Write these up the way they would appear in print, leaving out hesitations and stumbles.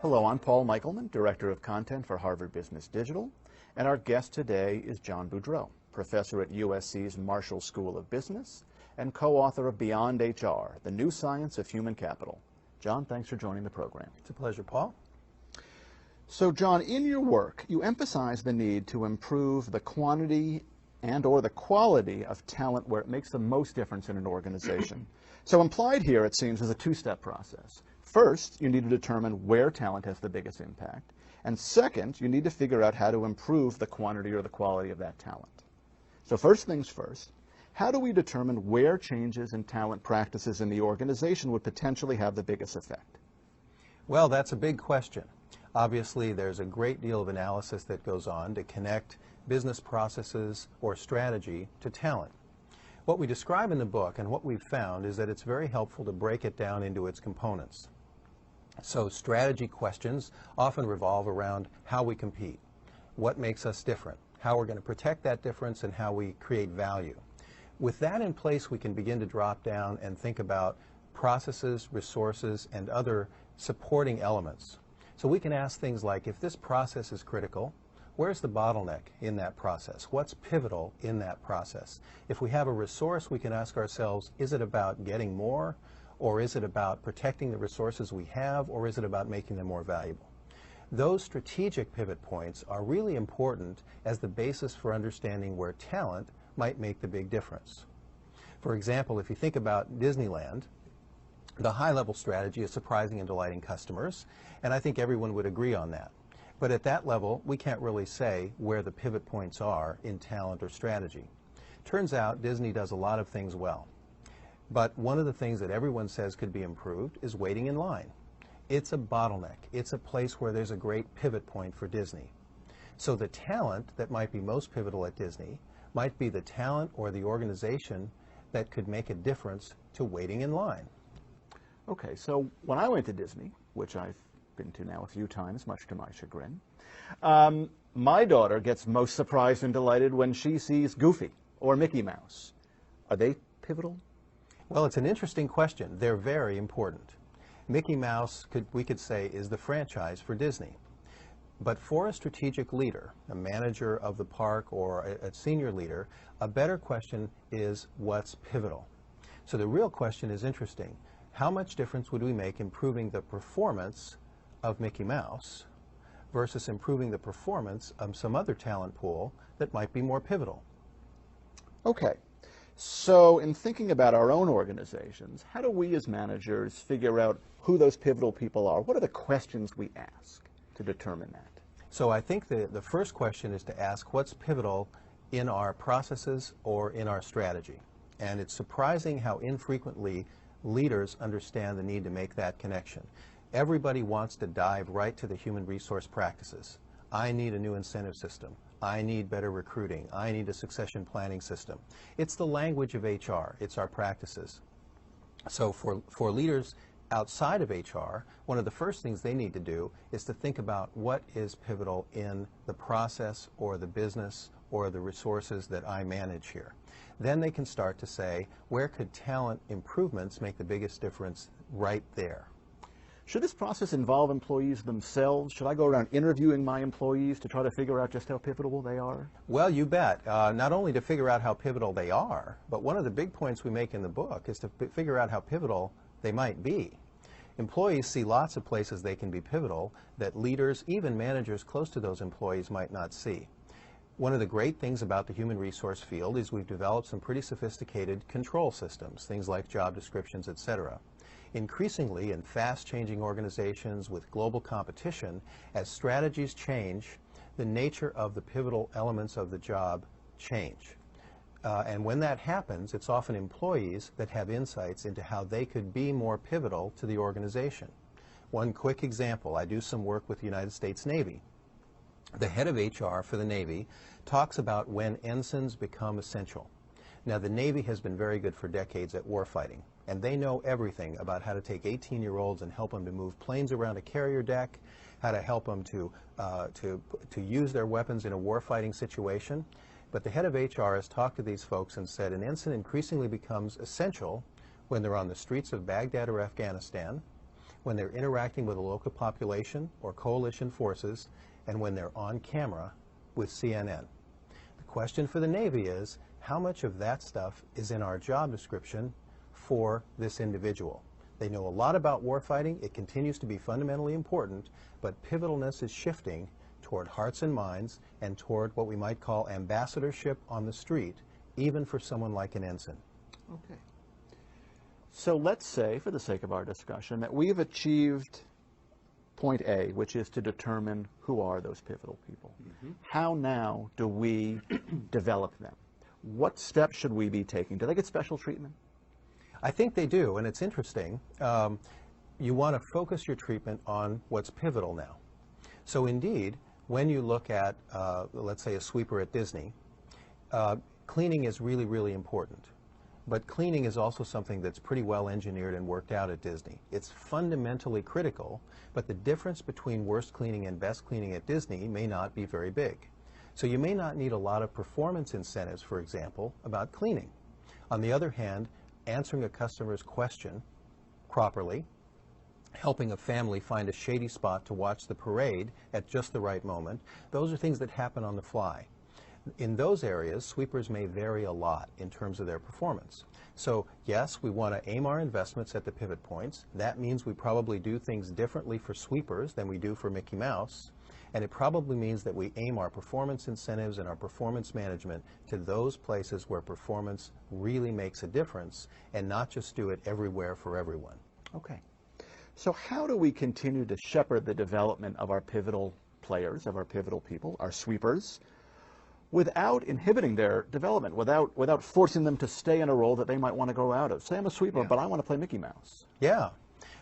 Hello, I'm Paul Michelman, Director of Content for Harvard Business Digital, and our guest today is John Boudreau, Professor at USC's Marshall School of Business and co-author of Beyond HR, The New Science of Human Capital. John, thanks for joining the program. It's a pleasure, Paul. So, John, in your work, you emphasize the need to improve the quantity and/or the quality of talent where it makes the most difference in an organization. So implied here, it seems, is a two-step process. First, you need to determine where talent has the biggest impact. And second, you need to figure out how to improve the quantity or the quality of that talent. So first things first, how do we determine where changes in talent practices in the organization would potentially have the biggest effect? Well, that's a big question. Obviously, there's a great deal of analysis that goes on to connect business processes or strategy to talent. What we describe in the book and what we've found is that it's very helpful to break it down into its components. So strategy questions often revolve around how we compete, what makes us different, how we're going to protect that difference, and how we create value. With that in place, we can begin to drop down and think about processes, resources, and other supporting elements. So we can ask things like, if this process is critical, where's the bottleneck in that process? What's pivotal in that process? If we have a resource, we can ask ourselves, is it about getting more, or is it about protecting the resources we have, or is it about making them more valuable? Those strategic pivot points are really important as the basis for understanding where talent might make the big difference. For example, if you think about Disneyland, the high-level strategy is surprising and delighting customers, and I think everyone would agree on that. But at that level, we can't really say where the pivot points are in talent or strategy. Turns out Disney does a lot of things well. But one of the things that everyone says could be improved is waiting in line. It's a bottleneck. It's a place where there's a great pivot point for Disney. So the talent that might be most pivotal at Disney might be the talent or the organization that could make a difference to waiting in line. Okay, so when I went to Disney, which I've been to now a few times, much to my chagrin, my daughter gets most surprised and delighted when she sees Goofy or Mickey Mouse. Are they pivotal? Well, it's an interesting question. They're very important. Mickey Mouse, we could say, is the franchise for Disney. But for a strategic leader, a manager of the park or a senior leader, a better question is what's pivotal. So the real question is interesting. How much difference would we make improving the performance of Mickey Mouse versus improving the performance of some other talent pool that might be more pivotal? Okay. So in thinking about our own organizations, how do we as managers figure out who those pivotal people are? What are the questions we ask to determine that? So I think the first question is to ask what's pivotal in our processes or in our strategy. And it's surprising how infrequently leaders understand the need to make that connection. Everybody wants to dive right to the human resource practices. I need a new incentive system. I need better recruiting. I need a succession planning system. It's the language of HR. It's our practices. So for leaders outside of HR, one of the first things they need to do is to think about what is pivotal in the process or the business or the resources that I manage here. Then they can start to say, where could talent improvements make the biggest difference right there? Should this process involve employees themselves? Should I go around interviewing my employees to try to figure out just how pivotal they are? Well, you bet. Not only to figure out how pivotal they are, but one of the big points we make in the book is to figure out how pivotal they might be. Employees see lots of places they can be pivotal that leaders, even managers close to those employees, might not see. One of the great things about the human resource field is we've developed some pretty sophisticated control systems, things like job descriptions, etc. Increasingly, in fast-changing organizations with global competition, as strategies change, the nature of the pivotal elements of the job change. And when that happens, it's often employees that have insights into how they could be more pivotal to the organization. One quick example, I do some work with the United States Navy. The head of HR for the Navy talks about when ensigns become essential. Now, the Navy has been very good for decades at warfighting, and they know everything about how to take 18-year-olds and help them to move planes around a carrier deck, how to help them to use their weapons in a warfighting situation. But the head of HR has talked to these folks and said an ensign increasingly becomes essential when they're on the streets of Baghdad or Afghanistan, when they're interacting with a local population or coalition forces, and when they're on camera with CNN. The question for the Navy is, how much of that stuff is in our job description for this individual? They know a lot about warfighting. It continues to be fundamentally important, but pivotalness is shifting toward hearts and minds and toward what we might call ambassadorship on the street, even for someone like an ensign. Okay. So let's say, for the sake of our discussion, that we've achieved point A, which is to determine who are those pivotal people. How now do we develop them? What steps should we be taking? Do they get special treatment? I think they do, and it's interesting. You want to focus your treatment on what's pivotal now. So indeed, when you look at, let's say, a sweeper at Disney, cleaning is really, really important. But cleaning is also something that's pretty well engineered and worked out at Disney. It's fundamentally critical, but the difference between worst cleaning and best cleaning at Disney may not be very big. So you may not need a lot of performance incentives, for example, about cleaning. On the other hand, answering a customer's question properly, helping a family find a shady spot to watch the parade at just the right moment, those are things that happen on the fly. In those areas, sweepers may vary a lot in terms of their performance. So yes, we want to aim our investments at the pivot points. That means we probably do things differently for sweepers than we do for Mickey Mouse. And it probably means that we aim our performance incentives and our performance management to those places where performance really makes a difference, and not just do it everywhere for everyone. Okay. So how do we continue to shepherd the development of our pivotal players, of our pivotal people, our sweepers, without inhibiting their development, without forcing them to stay in a role that they might want to grow out of? Say I'm a sweeper, but I want to play Mickey Mouse. Yeah.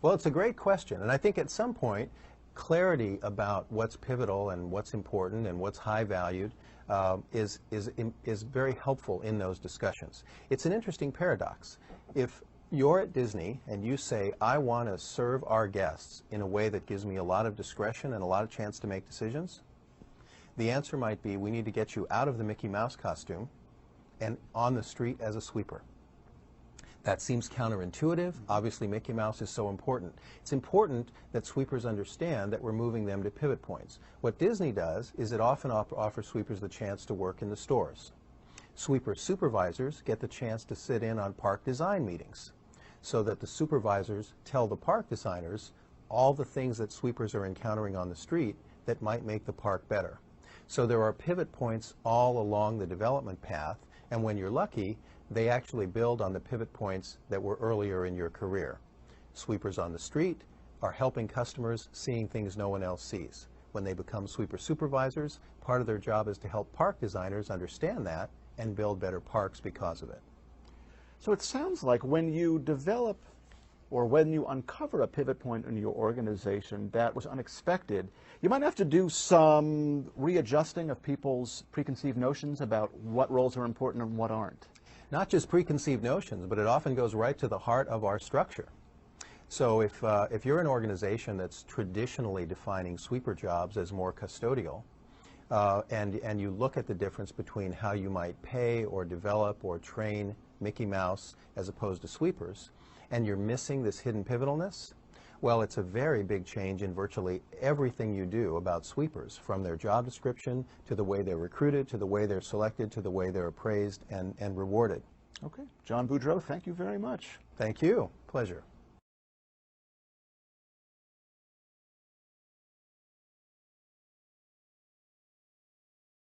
Well, it's a great question, and I think at some point, clarity about what's pivotal and what's important and what's high valued is very helpful in those discussions. It's an interesting paradox. If you're at Disney and you say, I want to serve our guests in a way that gives me a lot of discretion and a lot of chance to make decisions, the answer might be, we need to get you out of the Mickey Mouse costume and on the street as a sweeper. That seems counterintuitive. Obviously, Mickey Mouse is so important. It's important that sweepers understand that we're moving them to pivot points. What Disney does is it often offers sweepers the chance to work in the stores. Sweeper supervisors get the chance to sit in on park design meetings so that the supervisors tell the park designers all the things that sweepers are encountering on the street that might make the park better. So there are pivot points all along the development path, and when you're lucky, they actually build on the pivot points that were earlier in your career. Sweepers on the street are helping customers seeing things no one else sees. When they become sweeper supervisors, part of their job is to help park designers understand that and build better parks because of it. So it sounds like when you develop or when you uncover a pivot point in your organization that was unexpected, you might have to do some readjusting of people's preconceived notions about what roles are important and what aren't. Not just preconceived notions, but it often goes right to the heart of our structure. So if you're an organization that's traditionally defining sweeper jobs as more custodial, and you look at the difference between how you might pay or develop or train Mickey Mouse as opposed to sweepers, and you're missing this hidden pivotalness, well, it's a very big change in virtually everything you do about sweepers, from their job description to the way they're recruited, to the way they're selected, to the way they're appraised and rewarded. Okay. John Boudreau, thank you very much. Thank you. Pleasure.